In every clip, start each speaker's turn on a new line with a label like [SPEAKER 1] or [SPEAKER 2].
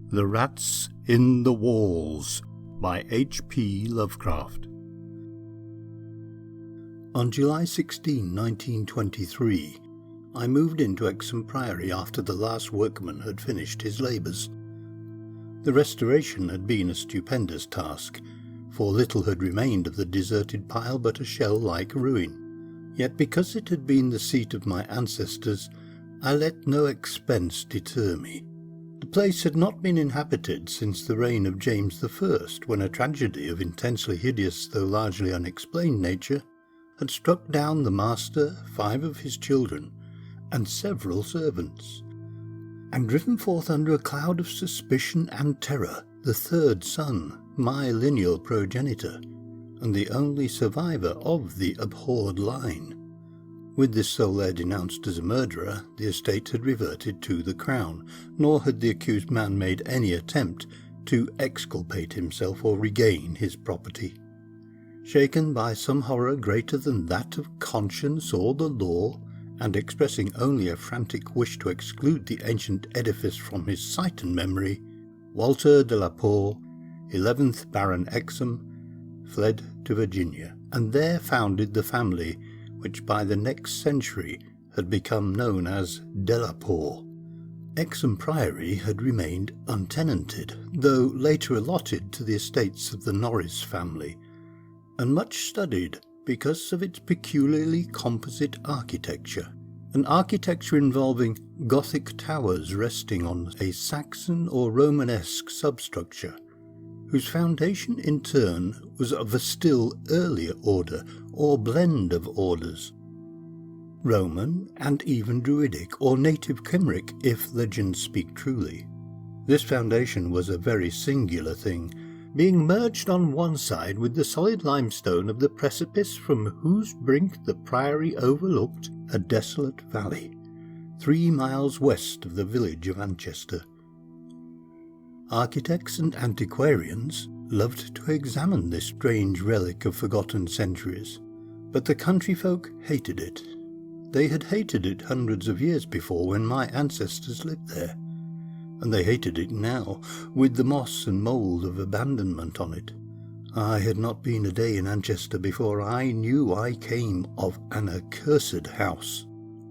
[SPEAKER 1] The Rats in the Walls by H.P. Lovecraft. On July 16, 1923, I moved into Exham Priory after the last workman had finished his labours. The restoration had been a stupendous task, for little had remained of the deserted pile but a shell-like ruin. Yet because it had been the seat of my ancestors, I let no expense deter me. The place had not been inhabited since the reign of James I, when a tragedy of intensely hideous though largely unexplained nature had struck down the master, 5 of his children, and several servants, and driven forth under a cloud of suspicion and terror the 3rd son, my lineal progenitor, and the only survivor of the abhorred line. With this sole heir denounced as a murderer, the estate had reverted to the Crown, nor had the accused man made any attempt to exculpate himself or regain his property. Shaken by some horror greater than that of conscience or the law, and expressing only a frantic wish to exclude the ancient edifice from his sight and memory, Walter de la Pole, 11th Baron Exham, fled to Virginia, and there founded the family which by the next century had become known as de la Pole. Exham Priory had remained untenanted, though later allotted to the estates of the Norris family, and much studied because of its peculiarly composite architecture, an architecture involving Gothic towers resting on a Saxon or Romanesque substructure, whose foundation in turn was of a still earlier order or blend of orders, Roman and even Druidic or native Cymric if legends speak truly. This foundation was a very singular thing, being merged on one side with the solid limestone of the precipice from whose brink the priory overlooked a desolate valley, 3 miles west of the village of Manchester. Architects and antiquarians loved to examine this strange relic of forgotten centuries, but the country folk hated it. They had hated it hundreds of years before when my ancestors lived there, and they hated it now, with the moss and mould of abandonment on it. I had not been a day in Manchester before I knew I came of an accursed house,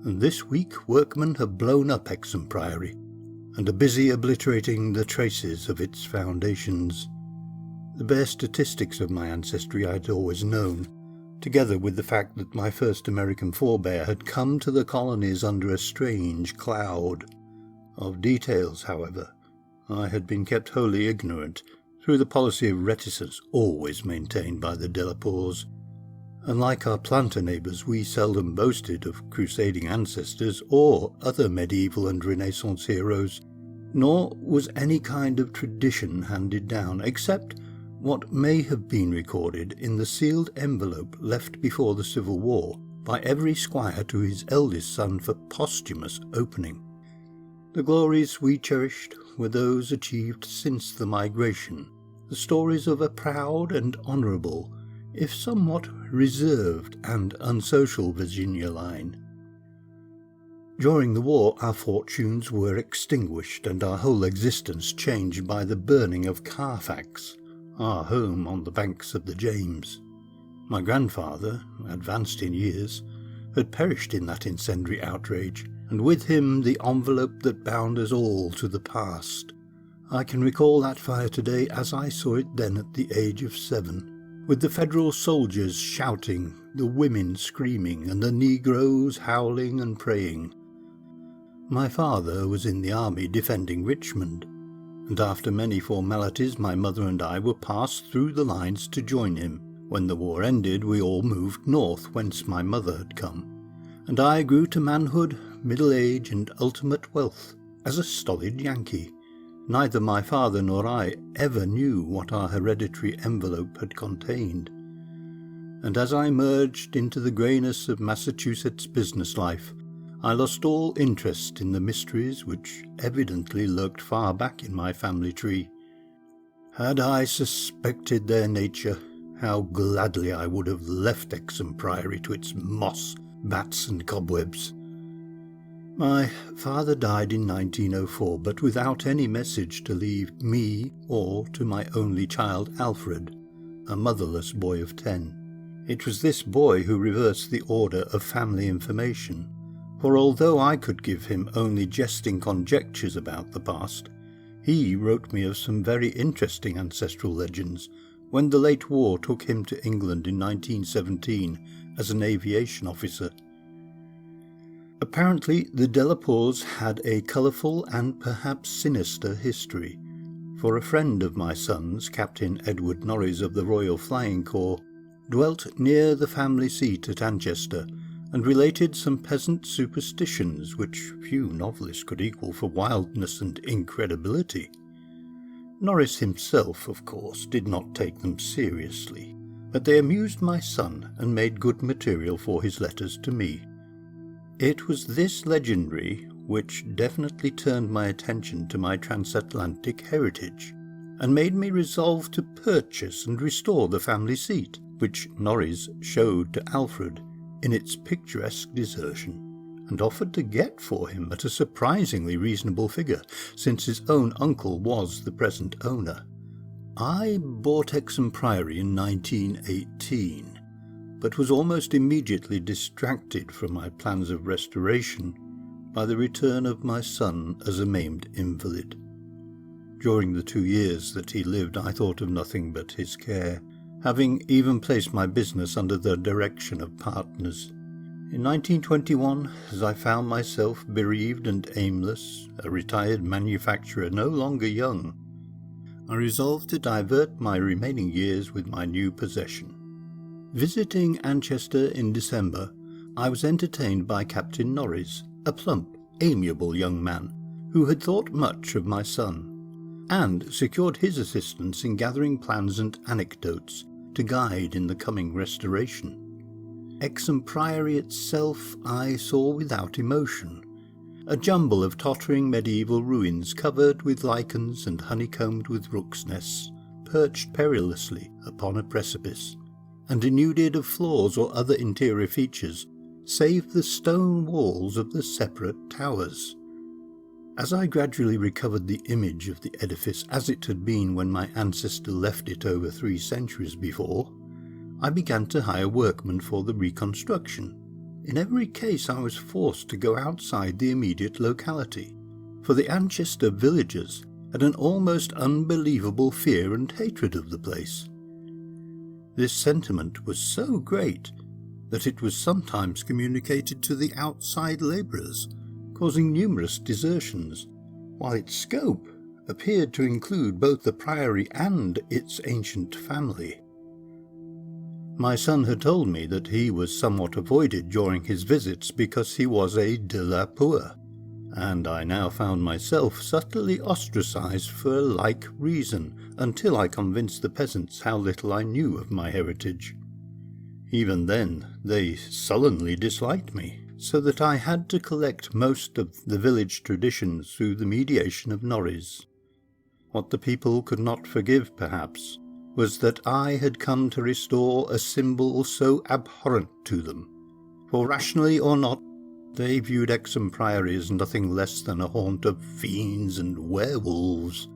[SPEAKER 1] and this week workmen have blown up Exham Priory, and are busy obliterating the traces of its foundations. The bare statistics of my ancestry I had always known, together with the fact that my first American forebear had come to the colonies under a strange cloud. Of details, however, I had been kept wholly ignorant through the policy of reticence always maintained by the de la Poles. Unlike our planter neighbours, we seldom boasted of crusading ancestors or other medieval and Renaissance heroes, nor was any kind of tradition handed down, except what may have been recorded in the sealed envelope left before the Civil War by every squire to his eldest son for posthumous opening. The glories we cherished were those achieved since the migration, the stories of a proud and honourable, if somewhat reserved and unsocial Virginia line. During the war our fortunes were extinguished and our whole existence changed by the burning of Carfax, our home on the banks of the James. My grandfather, advanced in years, had perished in that incendiary outrage, and with him the envelope that bound us all to the past. I can recall that fire today as I saw it then at the age of 7, with the Federal soldiers shouting, the women screaming, and the Negroes howling and praying. My father was in the army defending Richmond, and after many formalities my mother and I were passed through the lines to join him. When the war ended we all moved north whence my mother had come, and I grew to manhood, middle age, and ultimate wealth as a stolid Yankee. Neither my father nor I ever knew what our hereditary envelope had contained, and as I merged into the greyness of Massachusetts business life, I lost all interest in the mysteries which evidently lurked far back in my family tree. Had I suspected their nature, how gladly I would have left Exham Priory to its moss, bats, and cobwebs. My father died in 1904, but without any message to leave me or to my only child Alfred, a motherless boy of 10. It was this boy who reversed the order of family information, for although I could give him only jesting conjectures about the past, he wrote me of some very interesting ancestral legends when the late war took him to England in 1917 as an aviation officer. Apparently, the Delaports had a colourful and perhaps sinister history, for a friend of my son's, Captain Edward Norris of the Royal Flying Corps, dwelt near the family seat at Anchester and related some peasant superstitions which few novelists could equal for wildness and incredibility. Norris himself, of course, did not take them seriously, but they amused my son and made good material for his letters to me. It was this legendary which definitely turned my attention to my transatlantic heritage, and made me resolve to purchase and restore the family seat, which Norris showed to Alfred in its picturesque desertion, and offered to get for him at a surprisingly reasonable figure, since his own uncle was the present owner. I bought Exham Priory in 1918, but was almost immediately distracted from my plans of restoration by the return of my son as a maimed invalid. During the 2 years that he lived, I thought of nothing but his care, having even placed my business under the direction of partners. In 1921, as I found myself bereaved and aimless, a retired manufacturer no longer young, I resolved to divert my remaining years with my new possession. Visiting Anchester in December, I was entertained by Captain Norris, a plump, amiable young man, who had thought much of my son, and secured his assistance in gathering plans and anecdotes to guide in the coming restoration. Exham Priory itself I saw without emotion, a jumble of tottering medieval ruins covered with lichens and honeycombed with rooks' nests, perched perilously upon a precipice, and denuded of floors or other interior features, save the stone walls of the separate towers. As I gradually recovered the image of the edifice as it had been when my ancestor left it over 3 centuries before, I began to hire workmen for the reconstruction. In every case I was forced to go outside the immediate locality, for the Anchester villagers had an almost unbelievable fear and hatred of the place. This sentiment was so great that it was sometimes communicated to the outside labourers, causing numerous desertions, while its scope appeared to include both the priory and its ancient family. My son had told me that he was somewhat avoided during his visits because he was a de la poor, and I now found myself subtly ostracised for a like reason, until I convinced the peasants how little I knew of my heritage. Even then they sullenly disliked me, so that I had to collect most of the village traditions through the mediation of Norris. What the people could not forgive, perhaps, was that I had come to restore a symbol so abhorrent to them, for rationally or not, they viewed Exham Priory as nothing less than a haunt of fiends and werewolves.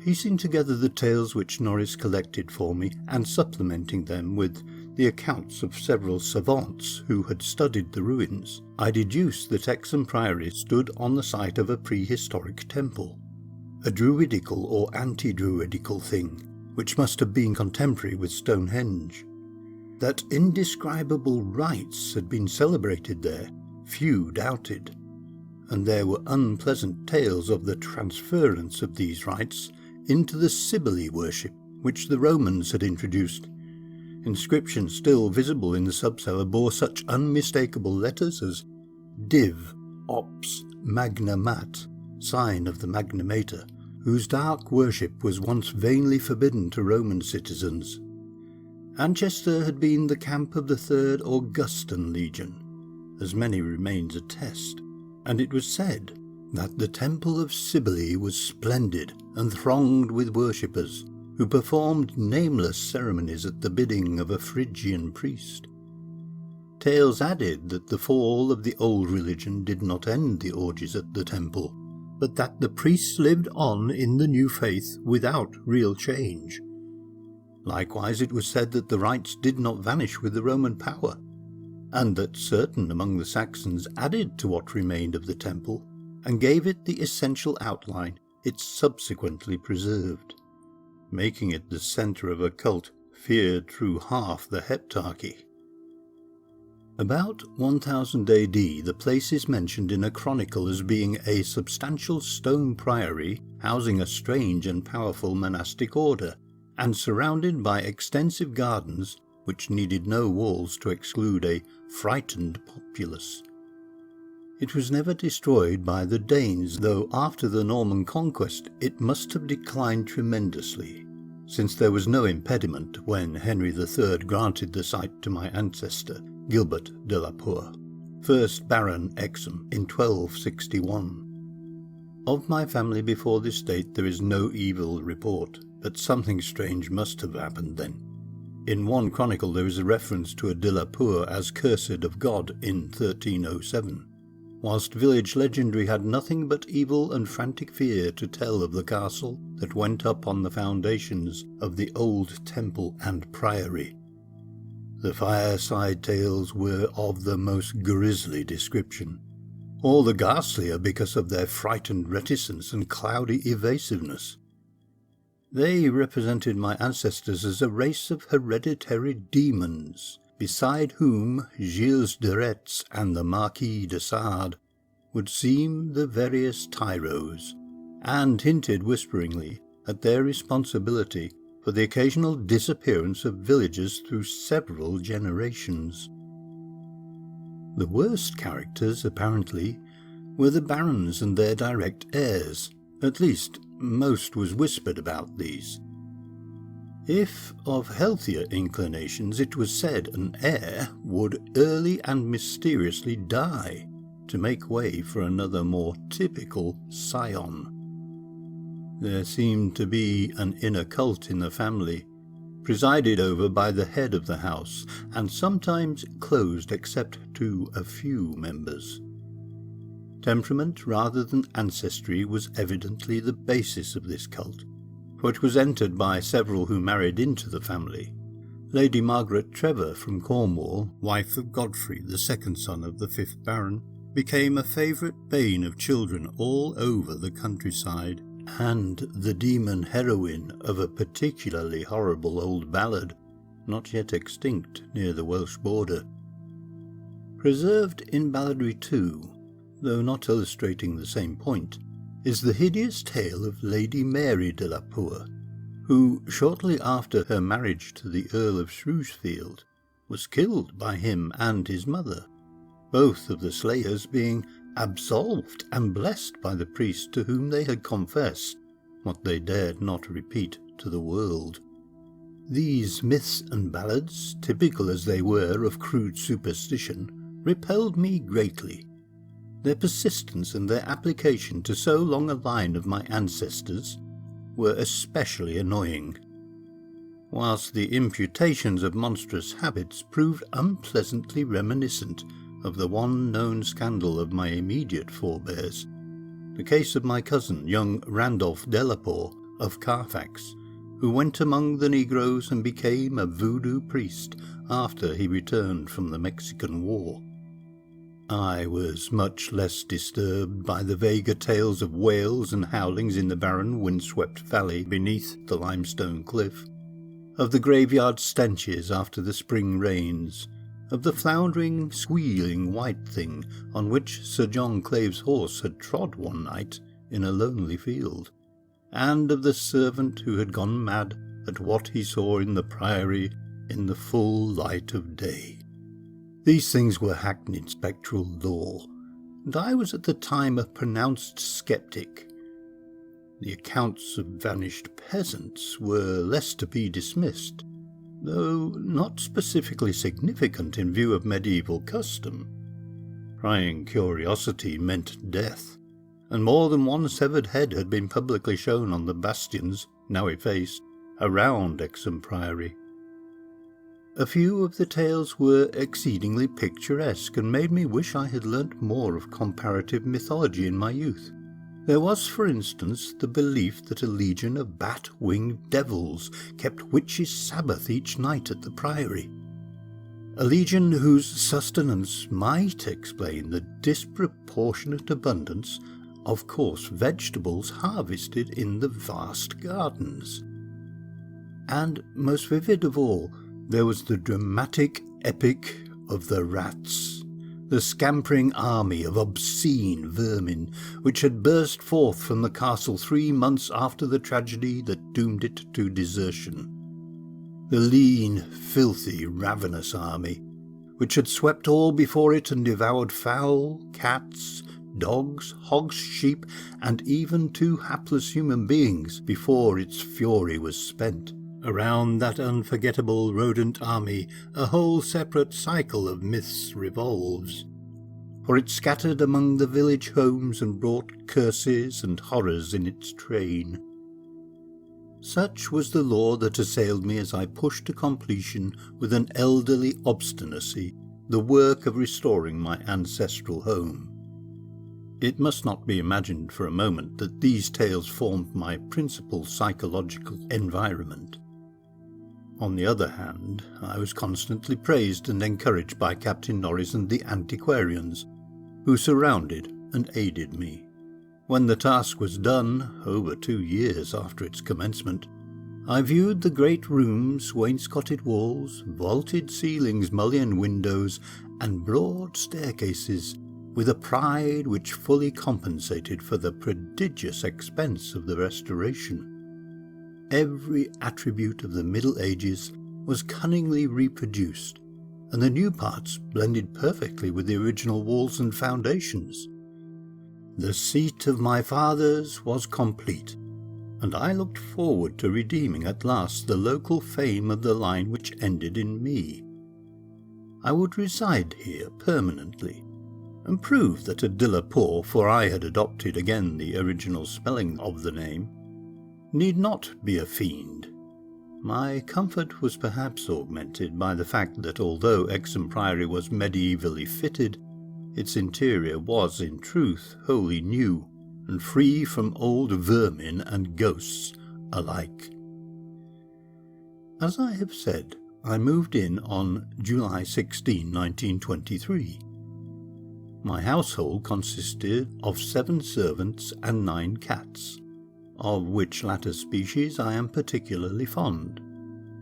[SPEAKER 1] Piecing together the tales which Norris collected for me, and supplementing them with the accounts of several savants who had studied the ruins, I deduced that Exham Priory stood on the site of a prehistoric temple, a druidical or anti-druidical thing, which must have been contemporary with Stonehenge. That indescribable rites had been celebrated there, few doubted, and there were unpleasant tales of the transference of these rites into the Sibylle worship which the Romans had introduced. Inscriptions still visible in the subcellar bore such unmistakable letters as Div, Ops, Magna Mat, sign of the Magna Mater, whose dark worship was once vainly forbidden to Roman citizens. Anchester had been the camp of the 3rd Augustan Legion, as many remains attest, and it was said that the Temple of Sibylle was splendid and thronged with worshippers, who performed nameless ceremonies at the bidding of a Phrygian priest. Tales added that the fall of the old religion did not end the orgies at the temple, but that the priests lived on in the new faith without real change. Likewise, it was said that the rites did not vanish with the Roman power, and that certain among the Saxons added to what remained of the temple and gave it the essential outline it subsequently preserved, making it the centre of a cult feared through half the Heptarchy. About 1000 AD, the place is mentioned in a chronicle as being a substantial stone priory housing a strange and powerful monastic order, and surrounded by extensive gardens which needed no walls to exclude a frightened populace. It was never destroyed by the Danes, though after the Norman conquest it must have declined tremendously, since there was no impediment when Henry III granted the site to my ancestor, Gilbert de la Poer, 1st Baron Exham, in 1261. Of my family before this date there is no evil report, but something strange must have happened then. In one chronicle there is a reference to a de la Poer as cursed of God in 1307, whilst village legendary had nothing but evil and frantic fear to tell of the castle that went up on the foundations of the old temple and priory. The fireside tales were of the most grisly description, all the ghastlier because of their frightened reticence and cloudy evasiveness. They represented my ancestors as a race of hereditary demons, beside whom Gilles de Retz and the Marquis de Sade would seem the veriest tyros, and hinted whisperingly at their responsibility for the occasional disappearance of villagers through several generations. The worst characters, apparently, were the barons and their direct heirs. At least, most was whispered about these. If of healthier inclinations, it was said an heir would early and mysteriously die to make way for another more typical scion. There seemed to be an inner cult in the family, presided over by the head of the house, and sometimes closed except to a few members. Temperament rather than ancestry was evidently the basis of this cult, for it was entered by several who married into the family. Lady Margaret Trevor from Cornwall, wife of Godfrey, the second son of the 5th Baron, became a favourite bane of children all over the countryside, and the demon heroine of a particularly horrible old ballad, not yet extinct, near the Welsh border. Preserved in balladry too, though not illustrating the same point, is the hideous tale of Lady Mary de la Poer, who, shortly after her marriage to the Earl of Shrewsfield, was killed by him and his mother, both of the slayers being absolved and blessed by the priest to whom they had confessed what they dared not repeat to the world. These myths and ballads, typical as they were of crude superstition, repelled me greatly. Their persistence and their application to so long a line of my ancestors were especially annoying, whilst the imputations of monstrous habits proved unpleasantly reminiscent of the one known scandal of my immediate forebears, the case of my cousin, young Randolph Delaporte of Carfax, who went among the Negroes and became a voodoo priest after he returned from the Mexican War. I was much less disturbed by the vaguer tales of wails and howlings in the barren, windswept valley beneath the limestone cliff, of the graveyard stenches after the spring rains, of the floundering, squealing white thing on which Sir John Clave's horse had trod one night in a lonely field, and of the servant who had gone mad at what he saw in the priory in the full light of day. These things were hackneyed spectral lore, and I was at the time a pronounced sceptic. The accounts of vanished peasants were less to be dismissed, though not specifically significant in view of medieval custom. Prying curiosity meant death, and more than one severed head had been publicly shown on the bastions, now effaced, around Exham Priory. A few of the tales were exceedingly picturesque and made me wish I had learnt more of comparative mythology in my youth. There was, for instance, the belief that a legion of bat-winged devils kept witches' Sabbath each night at the priory. A legion whose sustenance might explain the disproportionate abundance of coarse vegetables harvested in the vast gardens. And, most vivid of all, there was the dramatic epic of the rats, the scampering army of obscene vermin which had burst forth from the castle 3 months after the tragedy that doomed it to desertion. The lean, filthy, ravenous army, which had swept all before it and devoured fowl, cats, dogs, hogs, sheep, and even 2 hapless human beings before its fury was spent. Around that unforgettable rodent army a whole separate cycle of myths revolves, for it scattered among the village homes and brought curses and horrors in its train. Such was the lore that assailed me as I pushed to completion with an elderly obstinacy the work of restoring my ancestral home. It must not be imagined for a moment that these tales formed my principal psychological environment. On the other hand, I was constantly praised and encouraged by Captain Norris and the antiquarians, who surrounded and aided me. When the task was done, over 2 years after its commencement, I viewed the great rooms, wainscoted walls, vaulted ceilings, mullioned windows, and broad staircases with a pride which fully compensated for the prodigious expense of the restoration. Every attribute of the Middle Ages was cunningly reproduced, and the new parts blended perfectly with the original walls and foundations. The seat of my fathers was complete, and I looked forward to redeeming at last the local fame of the line which ended in me. I would reside here permanently, and prove that a Delapour, for I had adopted again the original spelling of the name, need not be a fiend. My comfort was perhaps augmented by the fact that although Exham Priory was medievally fitted, its interior was in truth wholly new and free from old vermin and ghosts alike. As I have said, I moved in on July 16, 1923. My household consisted of 7 servants and 9 cats, of which latter species I am particularly fond.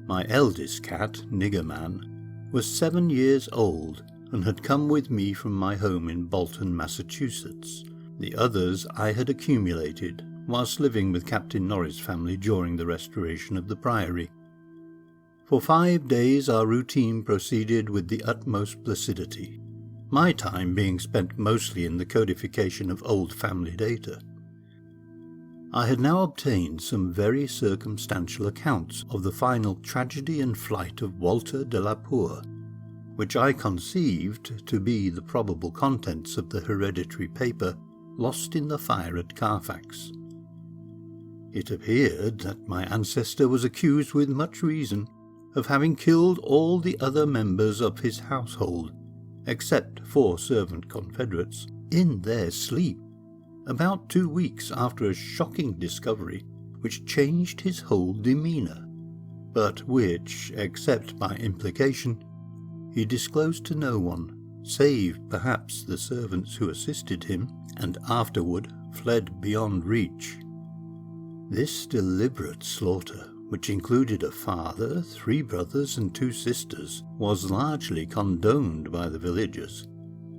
[SPEAKER 1] My eldest cat, Niggerman, was 7 years old and had come with me from my home in Bolton, Massachusetts. The others I had accumulated whilst living with Captain Norris' family during the restoration of the priory. For 5 days our routine proceeded with the utmost placidity, my time being spent mostly in the codification of old family data. I had now obtained some very circumstantial accounts of the final tragedy and flight of Walter de la Poer, which I conceived to be the probable contents of the hereditary paper lost in the fire at Carfax. It appeared that my ancestor was accused with much reason of having killed all the other members of his household, except 4 servant confederates, in their sleep, about 2 weeks after a shocking discovery which changed his whole demeanour, but which, except by implication, he disclosed to no one, save perhaps the servants who assisted him, and afterward fled beyond reach. This deliberate slaughter, which included a father, 3 brothers and 2 sisters, was largely condoned by the villagers,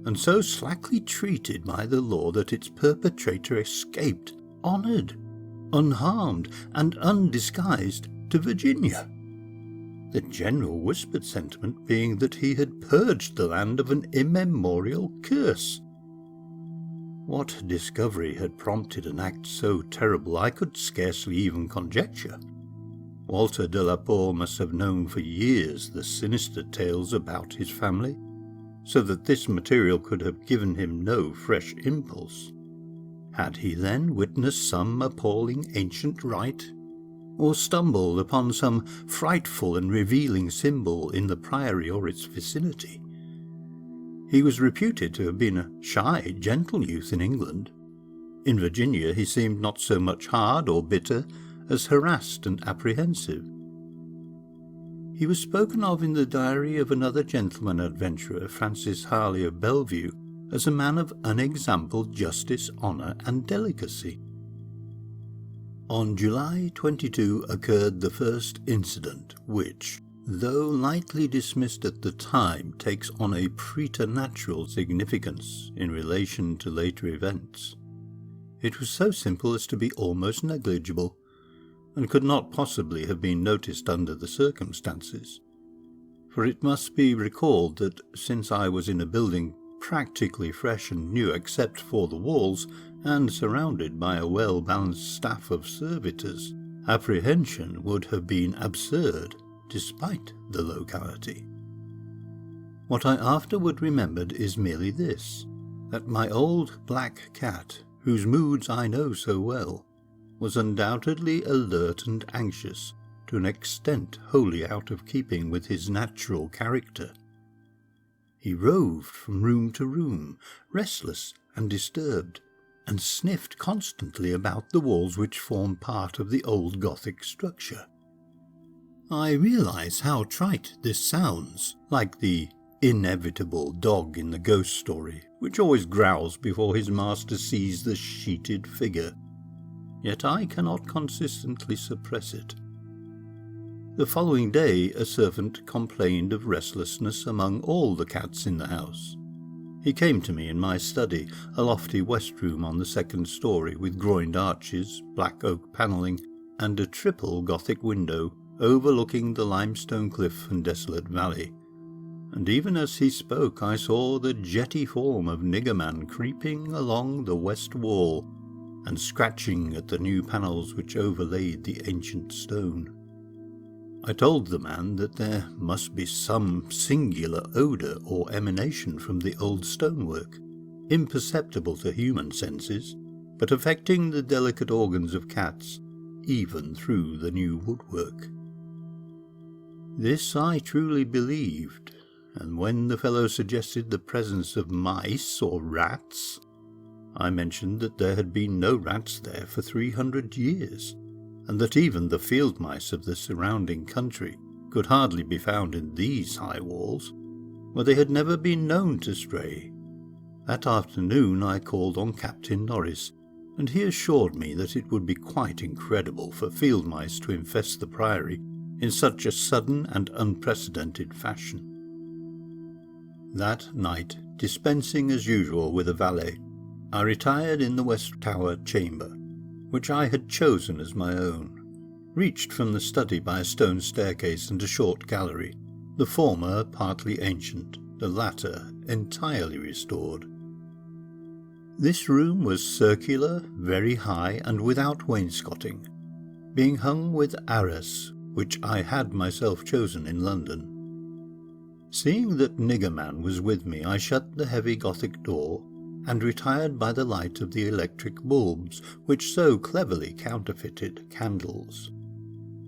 [SPEAKER 1] and so slackly treated by the law that its perpetrator escaped, honoured, unharmed, and undisguised to Virginia. The general whispered sentiment being that he had purged the land of an immemorial curse. What discovery had prompted an act so terrible I could scarcely even conjecture. Walter de la Poer must have known for years the sinister tales about his family, so that this material could have given him no fresh impulse. Had he then witnessed some appalling ancient rite? or stumbled upon some frightful and revealing symbol in the priory or its vicinity. He was reputed to have been a shy, gentle youth in England. In Virginia he seemed not so much hard or bitter as harassed and apprehensive. He was spoken of in the diary of another gentleman adventurer, Francis Harley of Bellevue, as a man of unexampled justice, honour and delicacy. On July 22 occurred the first incident which, though lightly dismissed at the time, takes on a preternatural significance in relation to later events. It was so simple as to be almost negligible, and could not possibly have been noticed under the circumstances. For it must be recalled that since I was in a building practically fresh and new except for the walls, and surrounded by a well-balanced staff of servitors, apprehension would have been absurd, despite the locality. What I afterward remembered is merely this, that my old black cat, whose moods I know so well, was undoubtedly alert and anxious to an extent wholly out of keeping with his natural character. He roved from room to room, restless and disturbed, and sniffed constantly about the walls which formed part of the old Gothic structure. I realise how trite this sounds, like the inevitable dog in the ghost story, which always growls before his master sees the sheeted figure. Yet I cannot consistently suppress it. The following day a servant complained of restlessness among all the cats in the house. He came to me in my study, a lofty west room on the second story, with groined arches, black oak panelling, and a triple Gothic window overlooking the limestone cliff and desolate valley. And even as he spoke I saw the jetty form of Niggerman creeping along the west wall and scratching at the new panels which overlaid the ancient stone. I told the man that there must be some singular odour or emanation from the old stonework, imperceptible to human senses, but affecting the delicate organs of cats, even through the new woodwork. This I truly believed, and when the fellow suggested the presence of mice or rats, I mentioned that there had been no rats there for 300 years, and that even the field mice of the surrounding country could hardly be found in these high walls, where they had never been known to stray. That afternoon I called on Captain Norris, and he assured me that it would be quite incredible for field mice to infest the priory in such a sudden and unprecedented fashion. That night, dispensing as usual with a valet, I retired in the West Tower chamber, which I had chosen as my own, reached from the study by a stone staircase and a short gallery, the former partly ancient, the latter entirely restored. This room was circular, very high, and without wainscoting, being hung with arras, which I had myself chosen in London. Seeing that Niggerman was with me, I shut the heavy Gothic door and retired by the light of the electric bulbs which so cleverly counterfeited candles.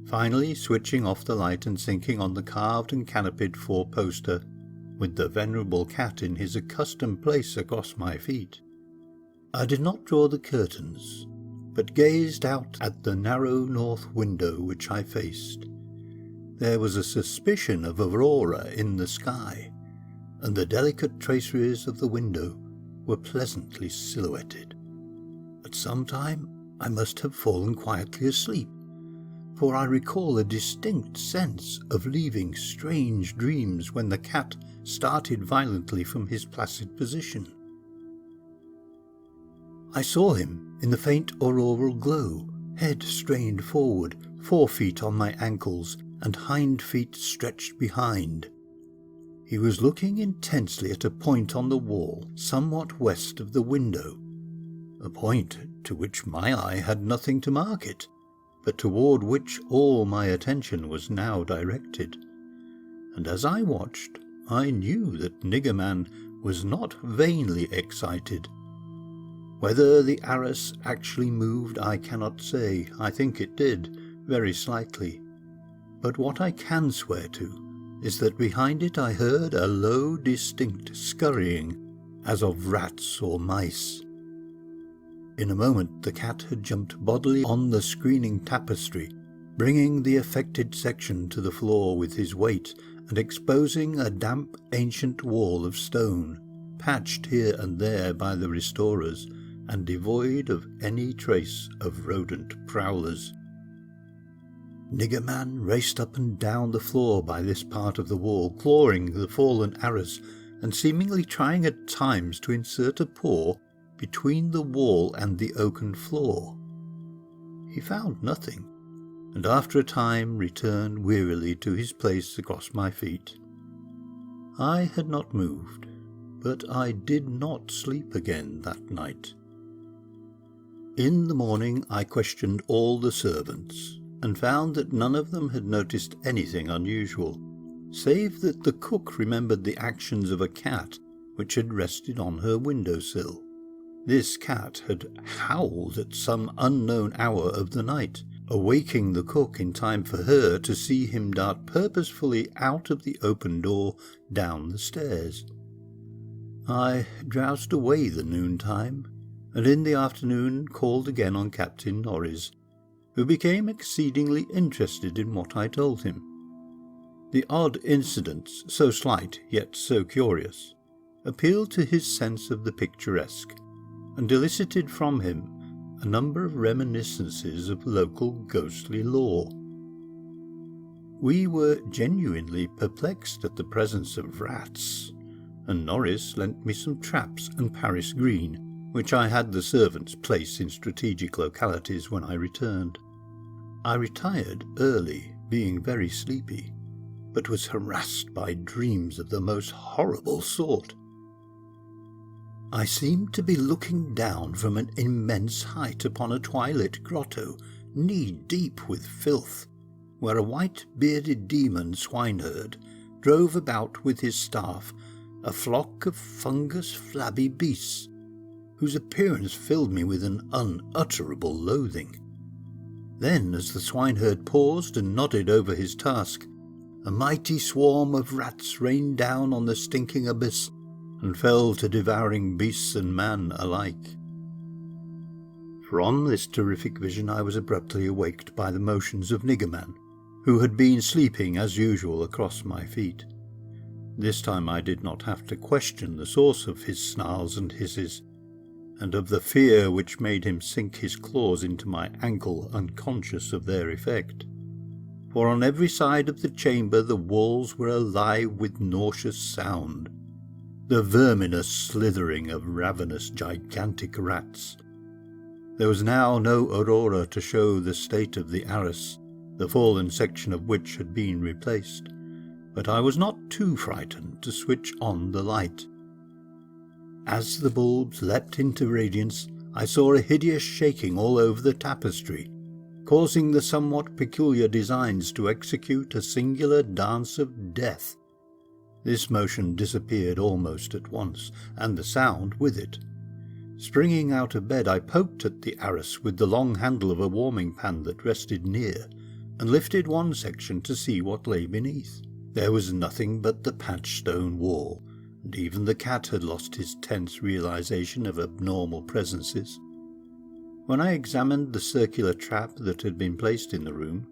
[SPEAKER 1] Finally, switching off the light and sinking on the carved and canopied four-poster, with the venerable cat in his accustomed place across my feet, I did not draw the curtains, but gazed out at the narrow north window which I faced. There was a suspicion of aurora in the sky, and the delicate traceries of the window were pleasantly silhouetted. At some time I must have fallen quietly asleep, for I recall a distinct sense of leaving strange dreams when the cat started violently from his placid position. I saw him in the faint auroral glow, head strained forward, 4 feet on my ankles, and hind feet stretched behind. He was looking intensely at a point on the wall somewhat west of the window, a point to which my eye had nothing to mark it, but toward which all my attention was now directed. And as I watched, I knew that Niggerman was not vainly excited. Whether the arras actually moved I cannot say. I think it did, very slightly, but what I can swear to is that behind it I heard a low, distinct scurrying, as of rats or mice. In a moment the cat had jumped bodily on the screening tapestry, bringing the affected section to the floor with his weight and exposing a damp ancient wall of stone, patched here and there by the restorers and devoid of any trace of rodent prowlers. Nigger Man raced up and down the floor by this part of the wall, clawing the fallen arras and seemingly trying at times to insert a paw between the wall and the oaken floor. He found nothing, and after a time returned wearily to his place across my feet. I had not moved, but I did not sleep again that night. In the morning I questioned all the servants, and found that none of them had noticed anything unusual, save that the cook remembered the actions of a cat which had rested on her window-sill. This cat had howled at some unknown hour of the night, awaking the cook in time for her to see him dart purposefully out of the open door down the stairs. I drowsed away the noontime, and in the afternoon called again on Captain Norris, who became exceedingly interested in what I told him. The odd incidents, so slight yet so curious, appealed to his sense of the picturesque, and elicited from him a number of reminiscences of local ghostly lore. We were genuinely perplexed at the presence of rats, and Norris lent me some traps and Paris green, which I had the servants place in strategic localities when I returned. I retired early, being very sleepy, but was harassed by dreams of the most horrible sort. I seemed to be looking down from an immense height upon a twilit grotto, knee-deep with filth, where a white-bearded demon swineherd drove about with his staff a flock of fungus flabby beasts, whose appearance filled me with an unutterable loathing. Then, as the swineherd paused and nodded over his task, a mighty swarm of rats rained down on the stinking abyss and fell to devouring beasts and man alike. From this terrific vision I was abruptly awaked by the motions of Nigger Man, who had been sleeping as usual across my feet. This time I did not have to question the source of his snarls and hisses, and of the fear which made him sink his claws into my ankle unconscious of their effect. For on every side of the chamber the walls were alive with nauseous sound, the verminous slithering of ravenous gigantic rats. There was now no aurora to show the state of the arras, the fallen section of which had been replaced, but I was not too frightened to switch on the light. As the bulbs leapt into radiance, I saw a hideous shaking all over the tapestry, causing the somewhat peculiar designs to execute a singular dance of death. This motion disappeared almost at once, and the sound with it. Springing out of bed, I poked at the arras with the long handle of a warming pan that rested near, and lifted one section to see what lay beneath. There was nothing but the patched stone wall, and even the cat had lost his tense realization of abnormal presences. When I examined the circular trap that had been placed in the room,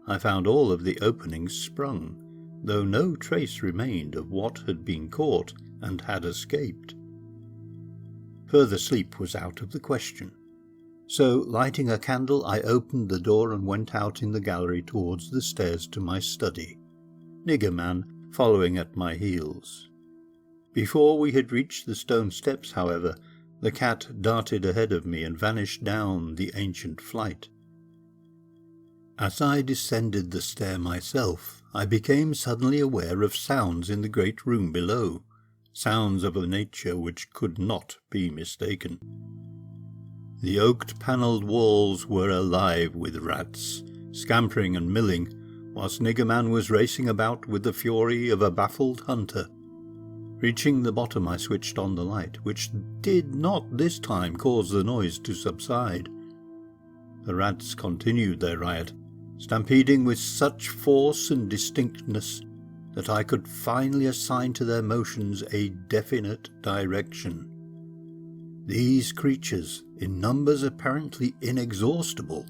[SPEAKER 1] I found all of the openings sprung, though no trace remained of what had been caught and had escaped. Further sleep was out of the question, so lighting a candle I opened the door and went out in the gallery towards the stairs to my study, Nigger Man following at my heels. Before we had reached the stone steps, however, the cat darted ahead of me and vanished down the ancient flight. As I descended the stair myself, I became suddenly aware of sounds in the great room below, sounds of a nature which could not be mistaken. The oak-panelled walls were alive with rats, scampering and milling, whilst Nigger Man was racing about with the fury of a baffled hunter. Reaching the bottom, I switched on the light, which did not this time cause the noise to subside. The rats continued their riot, stampeding with such force and distinctness that I could finally assign to their motions a definite direction. These creatures, in numbers apparently inexhaustible,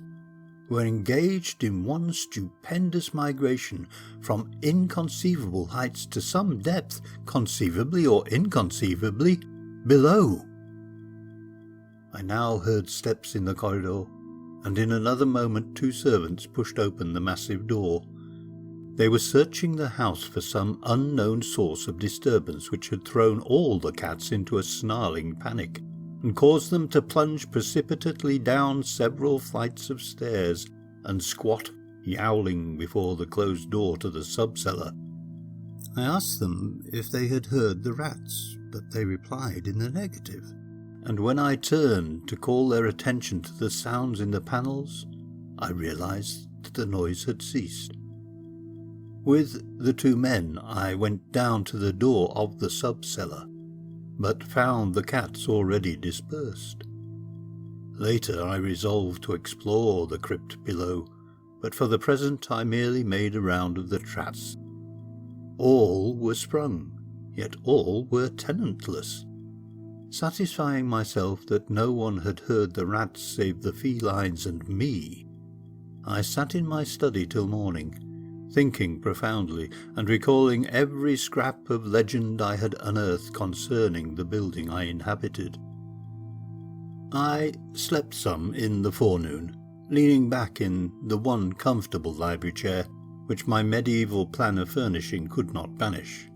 [SPEAKER 1] were engaged in one stupendous migration from inconceivable heights to some depth, conceivably or inconceivably, below. I now heard steps in the corridor, and in another moment 2 servants pushed open the massive door. They were searching the house for some unknown source of disturbance which had thrown all the cats into a snarling panic, and caused them to plunge precipitately down several flights of stairs and squat, yowling, before the closed door to the sub-cellar. I asked them if they had heard the rats, but they replied in the negative, and when I turned to call their attention to the sounds in the panels, I realized that the noise had ceased. With the 2 men, I went down to the door of the sub-cellar, but found the cats already dispersed. Later I resolved to explore the crypt below, but for the present I merely made a round of the traps. All were sprung, yet all were tenantless. Satisfying myself that no one had heard the rats save the felines and me, I sat in my study till morning, thinking profoundly and recalling every scrap of legend I had unearthed concerning the building I inhabited. I slept some in the forenoon, leaning back in the one comfortable library chair which my medieval plan of furnishing could not banish.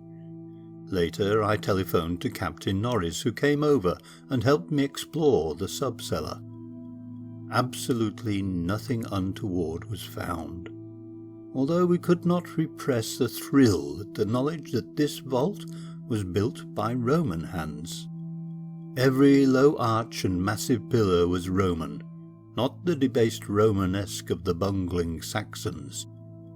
[SPEAKER 1] Later I telephoned to Captain Norris, who came over and helped me explore the sub-cellar. Absolutely nothing untoward was found, although we could not repress the thrill at the knowledge that this vault was built by Roman hands. Every low arch and massive pillar was Roman, not the debased Romanesque of the bungling Saxons,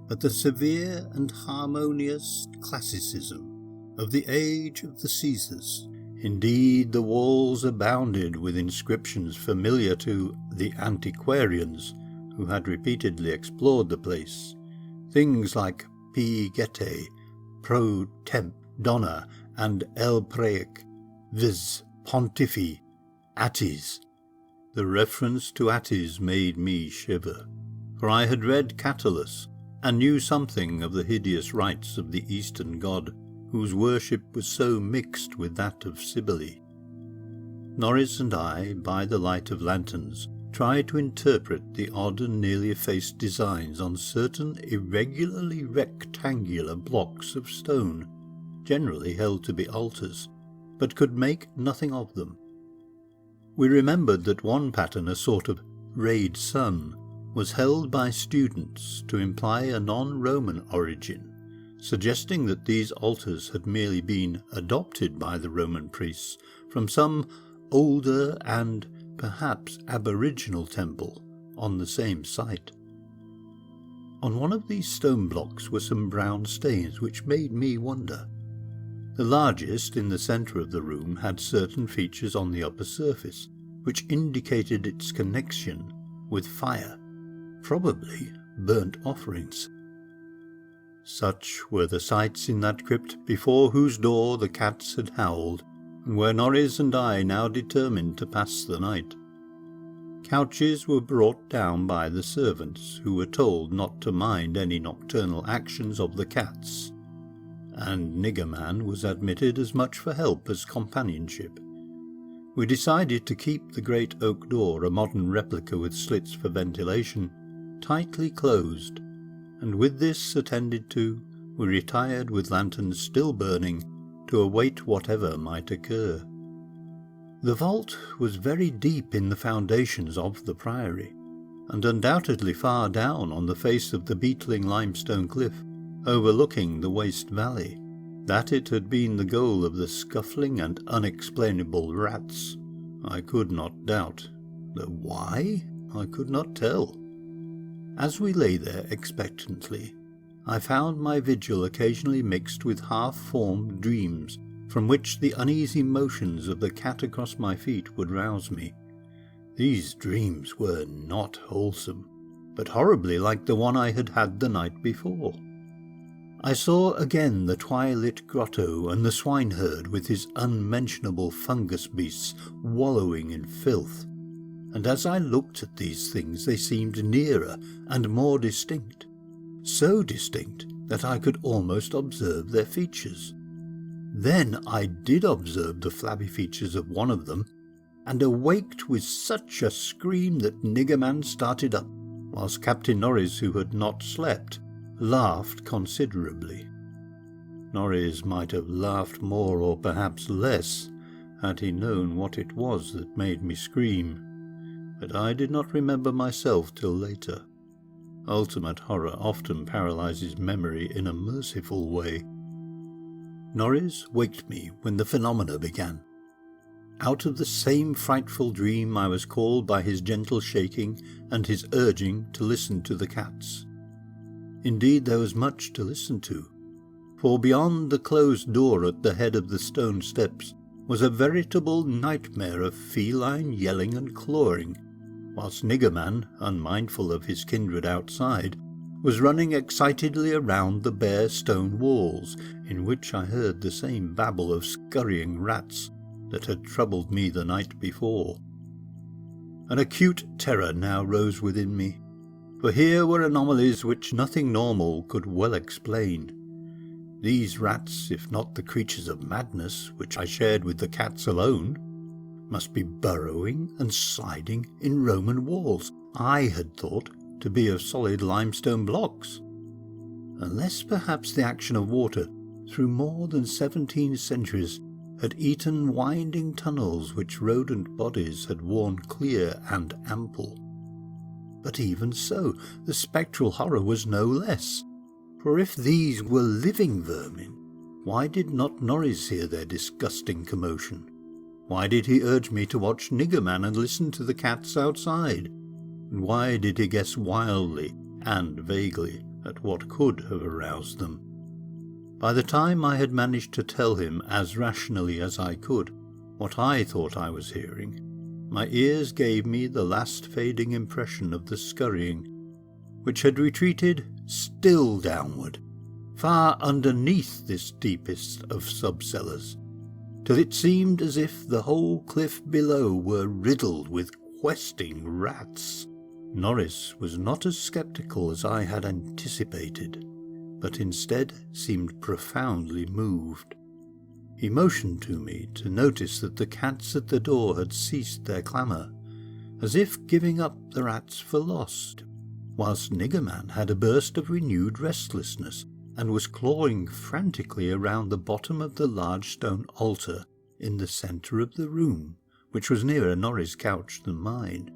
[SPEAKER 1] but the severe and harmonious classicism of the age of the Caesars. Indeed, the walls abounded with inscriptions familiar to the antiquarians who had repeatedly explored the place. Things like P. Gete, Pro Temp Donna, and El Praec, viz. Pontifi, Attis. The reference to Attis made me shiver, for I had read Catullus, and knew something of the hideous rites of the Eastern god, whose worship was so mixed with that of Cybele. Norris and I, by the light of lanterns, tried to interpret the odd and nearly effaced designs on certain irregularly rectangular blocks of stone, generally held to be altars, but could make nothing of them. We remembered that one pattern, a sort of rayed sun, was held by students to imply a non-Roman origin, suggesting that these altars had merely been adopted by the Roman priests from some older and perhaps aboriginal temple on the same site. On one of these stone blocks were some brown stains which made me wonder. The largest, in the centre of the room, had certain features on the upper surface which indicated its connection with fire, probably burnt offerings. Such were the sights in that crypt before whose door the cats had howled, and where Norris and I now determined to pass the night. Couches were brought down by the servants, who were told not to mind any nocturnal actions of the cats, and Niggerman was admitted as much for help as companionship. We decided to keep the great oak door, a modern replica with slits for ventilation, tightly closed, and with this attended to, we retired with lanterns still burning to await whatever might occur. The vault was very deep in the foundations of the priory, and undoubtedly far down on the face of the beetling limestone cliff, overlooking the waste valley. That it had been the goal of the scuffling and unexplainable rats, I could not doubt. The why, I could not tell. As we lay there expectantly, I found my vigil occasionally mixed with half-formed dreams, from which the uneasy motions of the cat across my feet would rouse me. These dreams were not wholesome. but horribly like the one I had had the night before. I saw again the twilit grotto and the swineherd with his unmentionable fungus beasts wallowing in filth, and as I looked at these things they seemed nearer and more distinct, so distinct that I could almost observe their features. Then I did observe the flabby features of one of them, and awaked with such a scream that Niggerman started up, whilst Captain Norris, who had not slept, laughed considerably. Norris might have laughed more or perhaps less had he known what it was that made me scream, but I did not remember myself till later. Ultimate horror often paralyzes memory in a merciful way. Norris waked me when the phenomena began. Out of the same frightful dream I was called by his gentle shaking and his urging to listen to the cats. Indeed, there was much to listen to, for beyond the closed door at the head of the stone steps was a veritable nightmare of feline yelling and clawing, whilst Niggerman, unmindful of his kindred outside, was running excitedly around the bare stone walls, in which I heard the same babble of scurrying rats that had troubled me the night before. An acute terror now rose within me, for here were anomalies which nothing normal could well explain. These rats, if not the creatures of madness which I shared with the cats alone, must be burrowing and sliding in Roman walls I had thought to be of solid limestone blocks, unless perhaps the action of water through more than 17 centuries had eaten winding tunnels which rodent bodies had worn clear and ample. But even so, the spectral horror was no less, for if these were living vermin, why did not Norris hear their disgusting commotion? Why did he urge me to watch Niggerman and listen to the cats outside? And why did he guess wildly and vaguely at what could have aroused them? By the time I had managed to tell him as rationally as I could what I thought I was hearing, my ears gave me the last fading impression of the scurrying, which had retreated still downward, far underneath this deepest of sub-cellars, till it seemed as if the whole cliff below were riddled with questing rats. Norris was not as sceptical as I had anticipated, but instead seemed profoundly moved. He motioned to me to notice that the cats at the door had ceased their clamour, as if giving up the rats for lost, whilst Niggerman had a burst of renewed restlessness and was clawing frantically around the bottom of the large stone altar in the centre of the room, which was nearer Norris' couch than mine.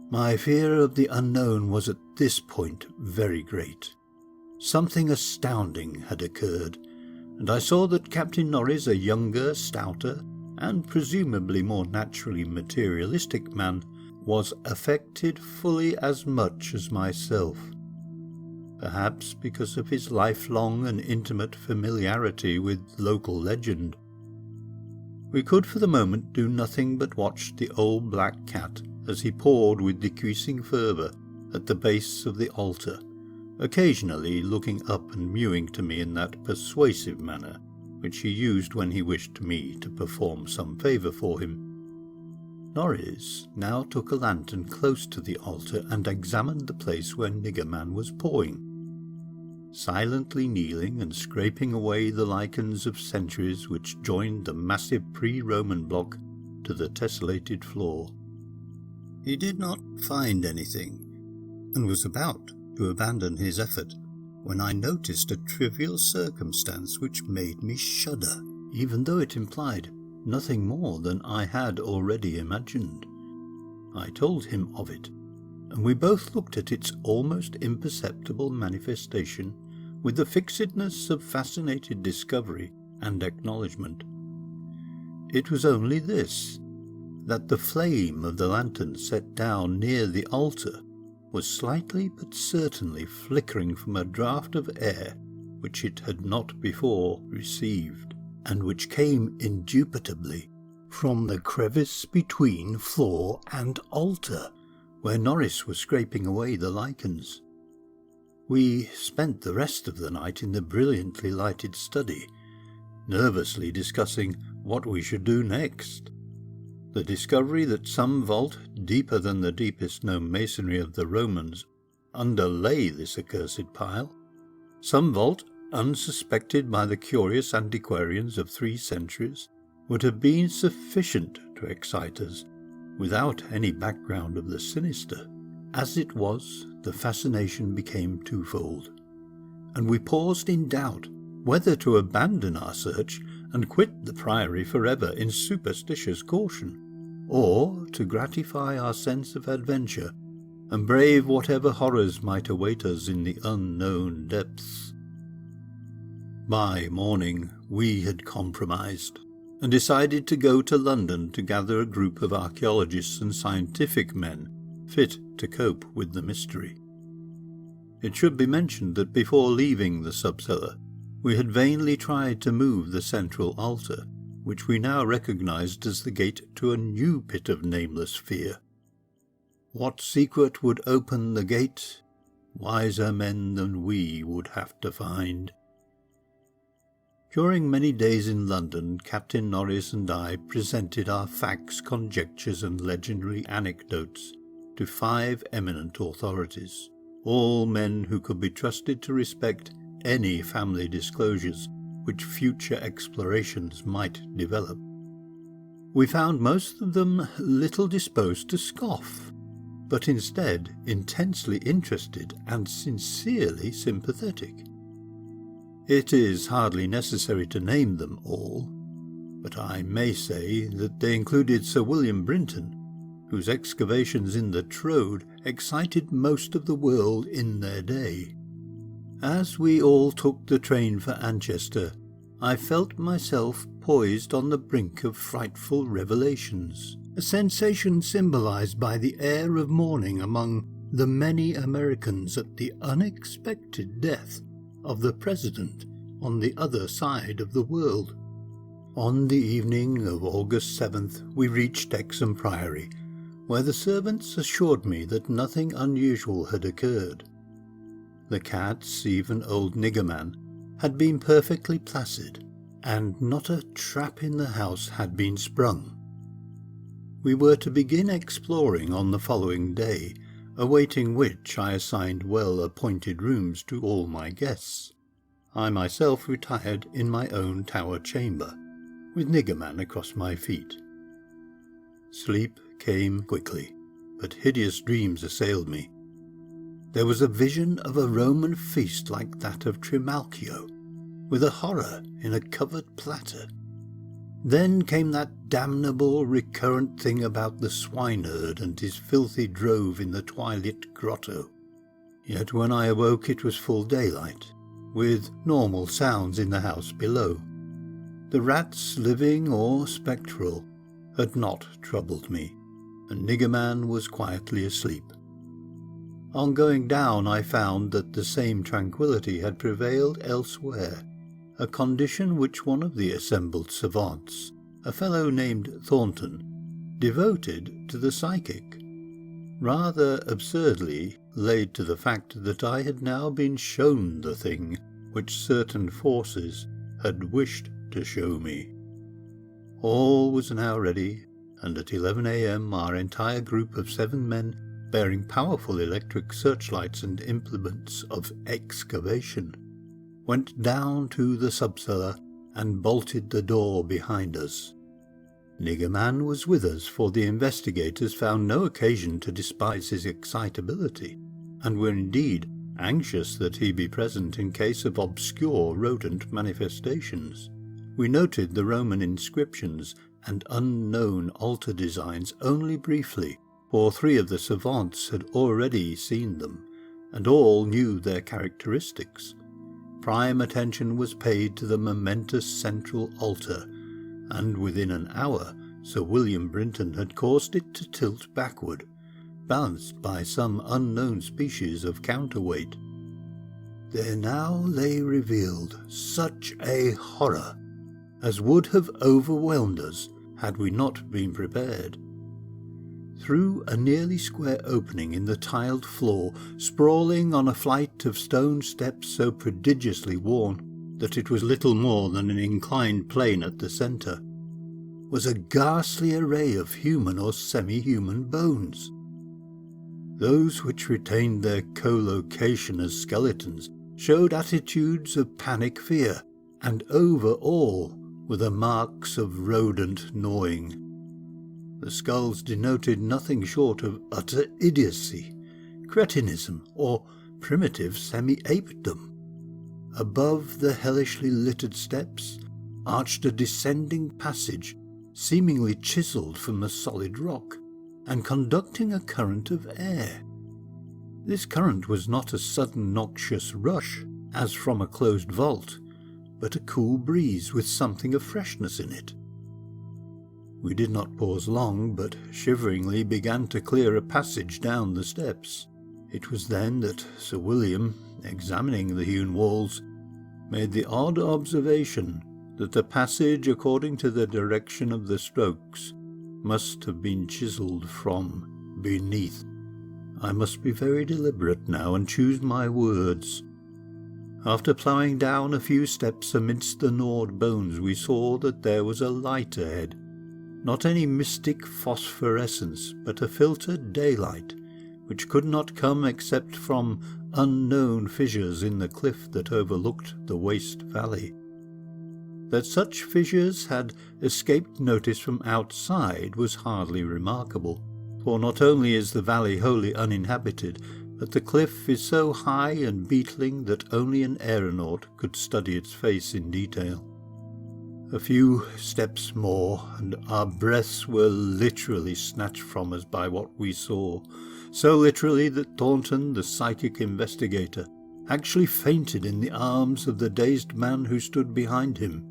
[SPEAKER 1] My fear of the unknown was at this point very great. Something astounding had occurred, and I saw that Captain Norris, a younger, stouter, and presumably more naturally materialistic man, was affected fully as much as myself, perhaps because of his lifelong and intimate familiarity with local legend. We could for the moment do nothing but watch the old black cat as he pawed with decreasing fervour at the base of the altar, occasionally looking up and mewing to me in that persuasive manner which he used when he wished me to perform some favour for him. Norris now took a lantern close to the altar and examined the place where Niggerman was pawing, silently kneeling and scraping away the lichens of centuries which joined the massive pre-Roman block to the tessellated floor. He did not find anything, and was about to abandon his effort when I noticed a trivial circumstance which made me shudder, even though it implied nothing more than I had already imagined. I told him of it, and we both looked at its almost imperceptible manifestation with the fixedness of fascinated discovery and acknowledgment. It was only this, that the flame of the lantern set down near the altar was slightly but certainly flickering from a draught of air which it had not before received, and which came indubitably from the crevice between floor and altar, where Norris was scraping away the lichens. We spent the rest of the night in the brilliantly lighted study, nervously discussing what we should do next. The discovery that some vault, deeper than the deepest known masonry of the Romans, underlay this accursed pile, some vault, unsuspected by the curious antiquarians of 3 centuries, would have been sufficient to excite us, without any background of the sinister. As it was, the fascination became twofold, and we paused in doubt whether to abandon our search and quit the priory forever in superstitious caution, or to gratify our sense of adventure and brave whatever horrors might await us in the unknown depths. By morning we had compromised, and decided to go to London to gather a group of archaeologists and scientific men fit to cope with the mystery. It should be mentioned that before leaving the subcellar, we had vainly tried to move the central altar, which we now recognized as the gate to a new pit of nameless fear. What secret would open the gate? Wiser men than we would have to find. During many days in London, Captain Norris and I presented our facts, conjectures, and legendary anecdotes to 5 eminent authorities, all men who could be trusted to respect any family disclosures which future explorations might develop. We found most of them little disposed to scoff, but instead intensely interested and sincerely sympathetic. It is hardly necessary to name them all, but I may say that they included Sir William Brinton, whose excavations in the Troad excited most of the world in their day. As we all took the train for Manchester, I felt myself poised on the brink of frightful revelations, a sensation symbolized by the air of mourning among the many Americans at the unexpected death of the President on the other side of the world. On the evening of August 7th, we reached Exham Priory, where the servants assured me that nothing unusual had occurred. The cats, even old Niggerman, had been perfectly placid, and not a trap in the house had been sprung. We were to begin exploring on the following day, awaiting which I assigned well-appointed rooms to all my guests. I myself retired in my own tower chamber, with Niggerman across my feet. Sleep came quickly, but hideous dreams assailed me. There was a vision of a Roman feast like that of Trimalchio, with a horror in a covered platter. Then came that damnable recurrent thing about the swineherd and his filthy drove in the twilit grotto. Yet when I awoke it was full daylight, with normal sounds in the house below. The rats, living or spectral, had not troubled me, and Niggerman was quietly asleep. On going down I found that the same tranquillity had prevailed elsewhere, a condition which one of the assembled savants, a fellow named Thornton, devoted to the psychic, rather absurdly laid to the fact that I had now been shown the thing which certain forces had wished to show me. All was now ready, and at 11 a.m. our entire group of 7 men, bearing powerful electric searchlights and implements of excavation, went down to the subcellar and bolted the door behind us. Niggerman was with us, for the investigators found no occasion to despise his excitability, and were indeed anxious that he be present in case of obscure rodent manifestations. We noted the Roman inscriptions and unknown altar designs only briefly, for 3 of the savants had already seen them, and all knew their characteristics. Prime attention was paid to the momentous central altar, and within an hour Sir William Brinton had caused it to tilt backward, balanced by some unknown species of counterweight. There now lay revealed such a horror as would have overwhelmed us had we not been prepared. Through a nearly square opening in the tiled floor, sprawling on a flight of stone steps so prodigiously worn that it was little more than an inclined plane at the centre, was a ghastly array of human or semi-human bones. Those which retained their collocation as skeletons showed attitudes of panic fear, and over all were the marks of rodent gnawing. The skulls denoted nothing short of utter idiocy, cretinism, or primitive semi-apedom. Above the hellishly littered steps arched a descending passage, seemingly chiselled from the solid rock, and conducting a current of air. This current was not a sudden noxious rush, as from a closed vault, but a cool breeze with something of freshness in it. We did not pause long, but shiveringly began to clear a passage down the steps. It was then that Sir William, examining the hewn walls, made the odd observation that the passage, according to the direction of the strokes, must have been chiselled from beneath. I must be very deliberate now and choose my words. After ploughing down a few steps amidst the gnawed bones, we saw that there was a light ahead. Not any mystic phosphorescence, but a filtered daylight, which could not come except from unknown fissures in the cliff that overlooked the waste valley. That such fissures had escaped notice from outside was hardly remarkable, for not only is the valley wholly uninhabited, but the cliff is so high and beetling that only an aeronaut could study its face in detail. A few steps more, and our breaths were literally snatched from us by what we saw, so literally that Thornton, the psychic investigator, actually fainted in the arms of the dazed man who stood behind him.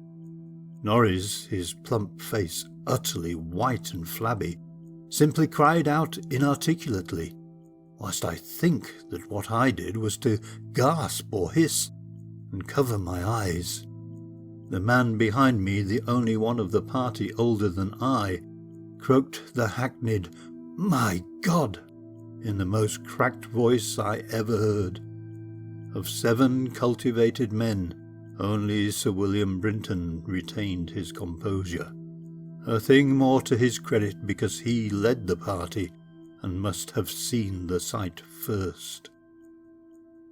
[SPEAKER 1] Norris, his plump face utterly white and flabby, simply cried out inarticulately, whilst I think that what I did was to gasp or hiss and cover my eyes. The man behind me, the only one of the party older than I, croaked the hackneyed "My God!" in the most cracked voice I ever heard. Of 7 cultivated men, only Sir William Brinton retained his composure, a thing more to his credit because he led the party and must have seen the sight first.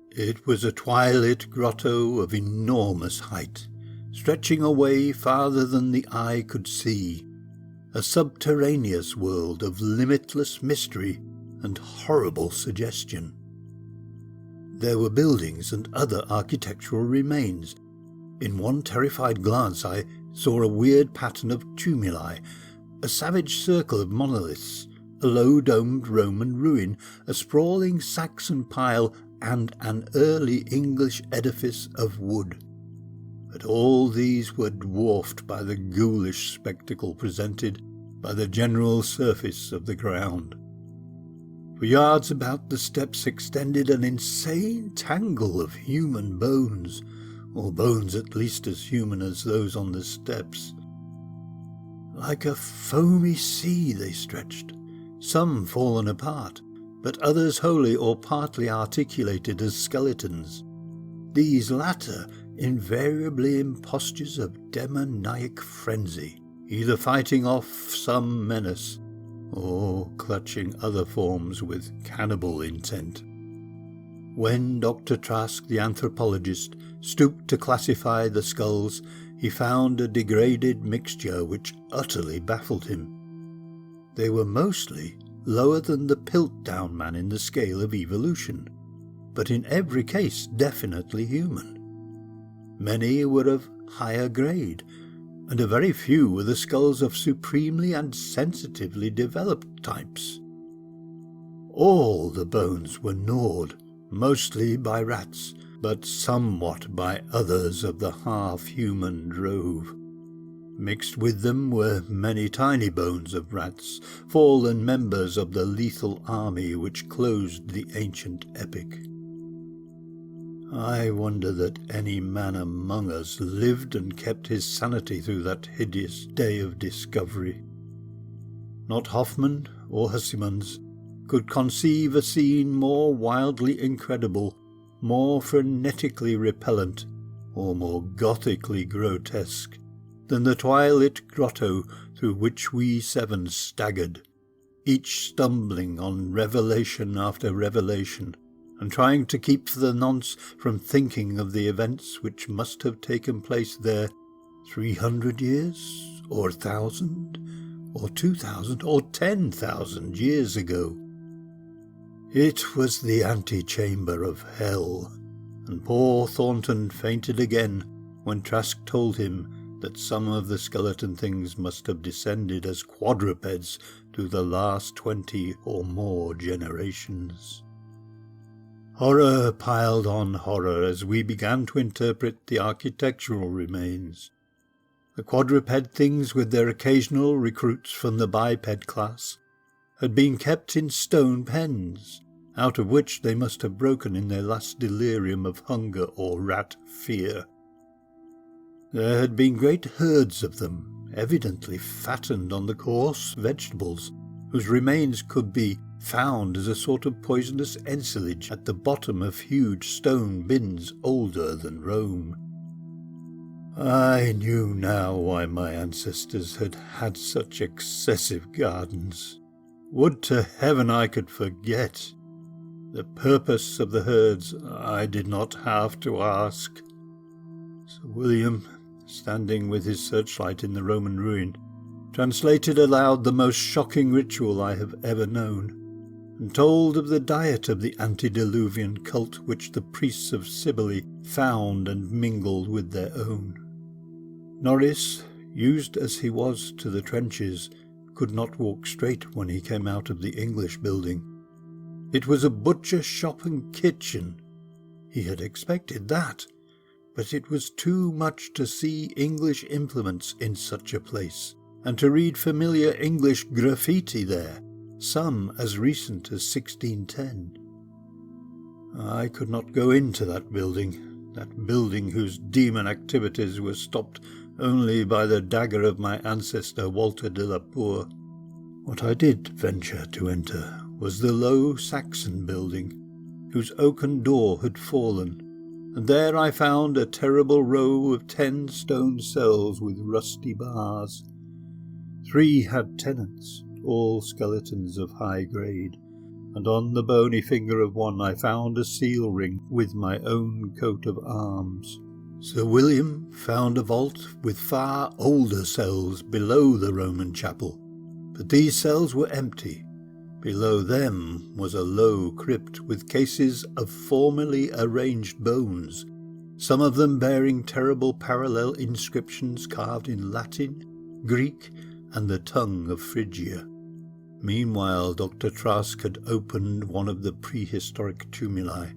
[SPEAKER 1] It was a twilit grotto of enormous height, stretching away farther than the eye could see, a subterraneous world of limitless mystery and horrible suggestion. There were buildings and other architectural remains. In one terrified glance I saw a weird pattern of tumuli, a savage circle of monoliths, a low-domed Roman ruin, a sprawling Saxon pile, and an early English edifice of wood. But all these were dwarfed by the ghoulish spectacle presented by the general surface of the ground. For yards about the steps extended an insane tangle of human bones, or bones at least as human as those on the steps. Like a foamy sea they stretched, some fallen apart, but others wholly or partly articulated as skeletons. These latter invariably in postures of demoniac frenzy, either fighting off some menace or clutching other forms with cannibal intent. When Dr. Trask, the anthropologist, stooped to classify the skulls, he found a degraded mixture which utterly baffled him. They were mostly lower than the Piltdown man in the scale of evolution, but in every case definitely human. Many were of higher grade, and a very few were the skulls of supremely and sensitively developed types. All the bones were gnawed, mostly by rats, but somewhat by others of the half-human drove. Mixed with them were many tiny bones of rats, fallen members of the lethal army which closed the ancient epic. I wonder that any man among us lived and kept his sanity through that hideous day of discovery. Not Hoffman, or Hussymonds could conceive a scene more wildly incredible, more frenetically repellent, or more gothically grotesque than the twilit grotto through which we seven staggered, each stumbling on revelation after revelation, and trying to keep for the nonce from thinking of the events which must have taken place there 300 years, or 1,000, or 2,000, or 10,000 years ago. It was the antechamber of hell, and poor Thornton fainted again when Trask told him that some of the skeleton things must have descended as quadrupeds through the last 20 or more generations. Horror piled on horror as we began to interpret the architectural remains. The quadruped things, with their occasional recruits from the biped class, had been kept in stone pens, out of which they must have broken in their last delirium of hunger or rat fear. There had been great herds of them, evidently fattened on the coarse vegetables, whose remains could be found as a sort of poisonous ensilage at the bottom of huge stone bins older than Rome. I knew now why my ancestors had had such excessive gardens. Would to heaven I could forget. The purpose of the herds I did not have to ask. Sir William, standing with his searchlight in the Roman ruin, translated aloud the most shocking ritual I have ever known, and told of the diet of the antediluvian cult which the priests of Cybele found and mingled with their own. Norris, used as he was to the trenches, could not walk straight when he came out of the English building. It was a butcher shop and kitchen. He had expected that, but it was too much to see English implements in such a place, and to read familiar English graffiti there, some as recent as 1610. I could not go into that building whose demon activities were stopped only by the dagger of my ancestor Walter de la Poer. What I did venture to enter was the low Saxon building, whose oaken door had fallen, and there I found a terrible row of 10 stone cells with rusty bars. 3 had tenants, all skeletons of high grade, and on the bony finger of one I found a seal ring with my own coat of arms. Sir William found a vault with far older cells below the Roman chapel, but these cells were empty. Below them was a low crypt with cases of formerly arranged bones, some of them bearing terrible parallel inscriptions carved in Latin, Greek, and the tongue of Phrygia. Meanwhile, Dr. Trask had opened one of the prehistoric tumuli,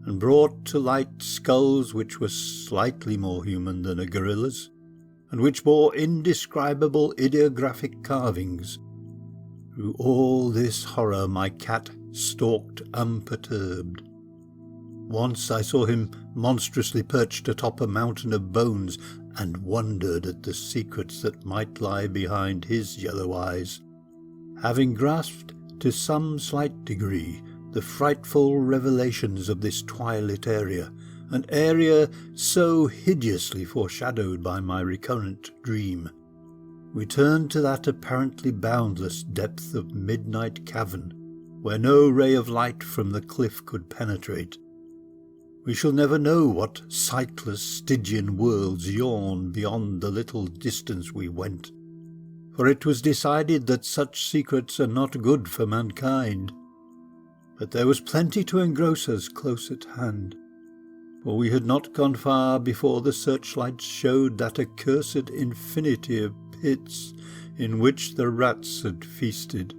[SPEAKER 1] and brought to light skulls which were slightly more human than a gorilla's, and which bore indescribable ideographic carvings. Through all this horror my cat stalked unperturbed. Once I saw him monstrously perched atop a mountain of bones, and wondered at the secrets that might lie behind his yellow eyes. Having grasped to some slight degree the frightful revelations of this twilit area, an area so hideously foreshadowed by my recurrent dream, we turned to that apparently boundless depth of midnight cavern, where no ray of light from the cliff could penetrate. We shall never know what sightless Stygian worlds yawn beyond the little distance we went, for it was decided that such secrets are not good for mankind. But there was plenty to engross us close at hand, for we had not gone far before the searchlights showed that accursed infinity of pits in which the rats had feasted,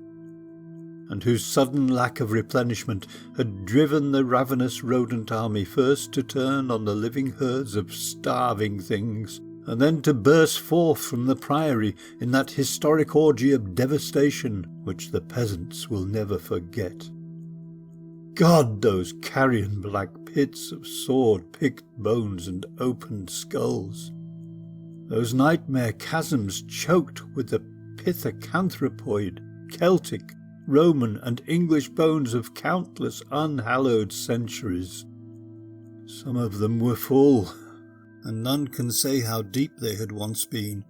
[SPEAKER 1] and whose sudden lack of replenishment had driven the ravenous rodent army first to turn on the living herds of starving things, and then to burst forth from the priory in that historic orgy of devastation which the peasants will never forget. God, those carrion black pits of sword-picked bones and opened skulls! Those nightmare chasms choked with the pithecanthropoid, Celtic, Roman and English bones of countless unhallowed centuries. Some of them were full, and none can say how deep they had once been.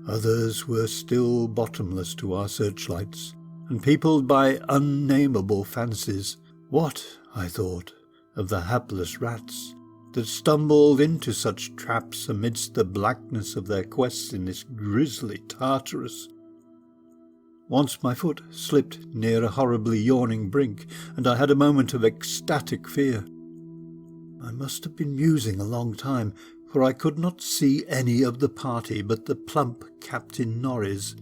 [SPEAKER 1] Others were still bottomless to our searchlights, and peopled by unnameable fancies. What, I thought, of the hapless rats that stumbled into such traps amidst the blackness of their quests in this grisly Tartarus? Once my foot slipped near a horribly yawning brink, and I had a moment of ecstatic fear. I must have been musing a long time, for I could not see any of the party but the plump Captain Norris.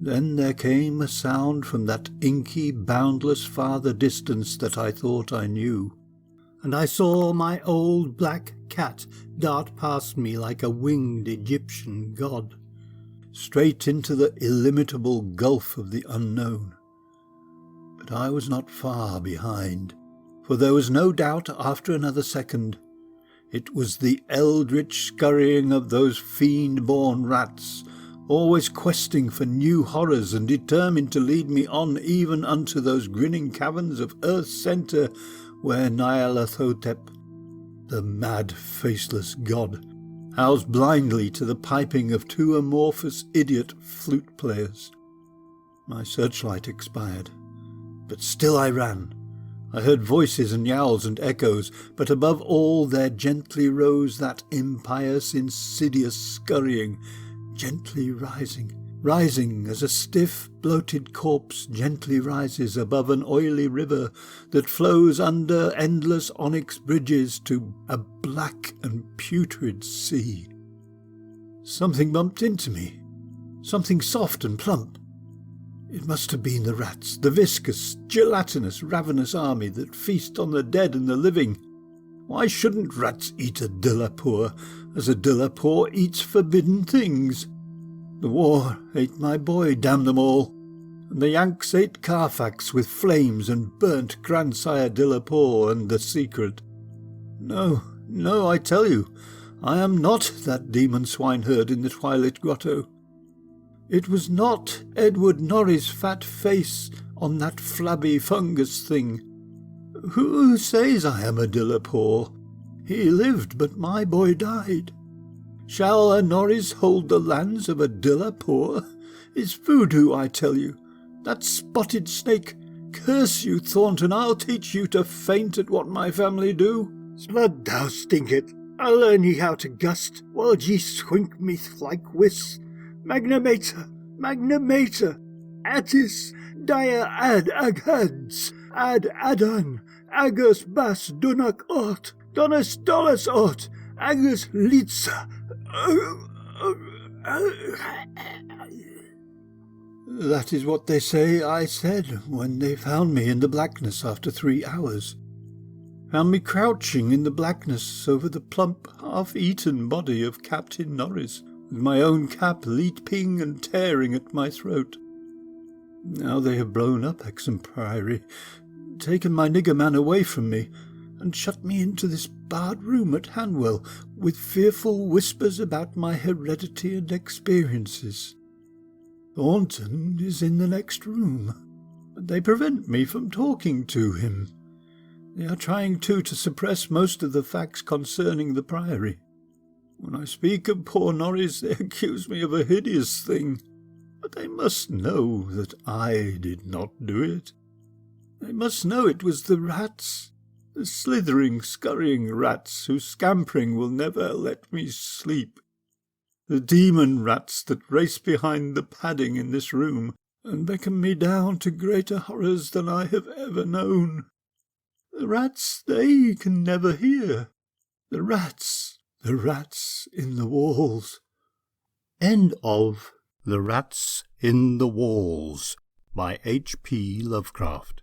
[SPEAKER 1] Then there came a sound from that inky, boundless farther distance that I thought I knew, and I saw my old black cat dart past me like a winged Egyptian god, straight into the illimitable gulf of the unknown. But I was not far behind, for there was no doubt after another second. It was the eldritch scurrying of those fiend-born rats, always questing for new horrors and determined to lead me on even unto those grinning caverns of earth's centre where Nyarlathotep, the mad, faceless god, howls blindly to the piping of two amorphous idiot flute players. My searchlight expired, but still I ran. I heard voices and yowls and echoes, but above all there gently rose that impious, insidious scurrying, gently rising as a stiff, bloated corpse gently rises above an oily river that flows under endless onyx bridges to a black and putrid sea. Something bumped into me, something soft and plump. It must have been the rats, the viscous, gelatinous, ravenous army that feast on the dead and the living. Why shouldn't rats eat a Delapour, as a Delapour eats forbidden things? The war ate my boy, damn them all, and the Yanks ate Carfax with flames and burnt Grandsire Delapour and the secret. No, I tell you, I am not that demon swineherd in the Twilight Grotto. It was not Edward Norris' fat face on that flabby fungus thing. Who says I am a Delapour? He lived, but my boy died. Shall a Norris hold the lands of a Delapour? It's voodoo, I tell you. That spotted snake. Curse you, Thornton, I'll teach you to faint at what my family do. Slud thou stinketh, I'll learn ye how to gust, while ye swink me like whis. Magna Mater, Attis, Dia ad aghads, ad adan, agus bas dunak ort, donas dolas ort, agus litsa. That is what they say I said when they found me in the blackness after 3 hours. Found me crouching in the blackness over the plump, half-eaten body of Captain Norris, with my own cap leaping and tearing at my throat. Now they have blown up Hexham Priory, taken my nigger man away from me, and shut me into this barred room at Hanwell, with fearful whispers about my heredity and experiences. Thornton is in the next room, but they prevent me from talking to him. They are trying, too, to suppress most of the facts concerning the Priory. When I speak of poor Norris, they accuse me of a hideous thing, but they must know that I did not do it. They must know it was the rats, the slithering, scurrying rats whose scampering will never let me sleep. The demon rats that race behind the padding in this room and beckon me down to greater horrors than I have ever known. The rats they can never hear. The rats in the walls. End of The Rats in the Walls by H.P. Lovecraft.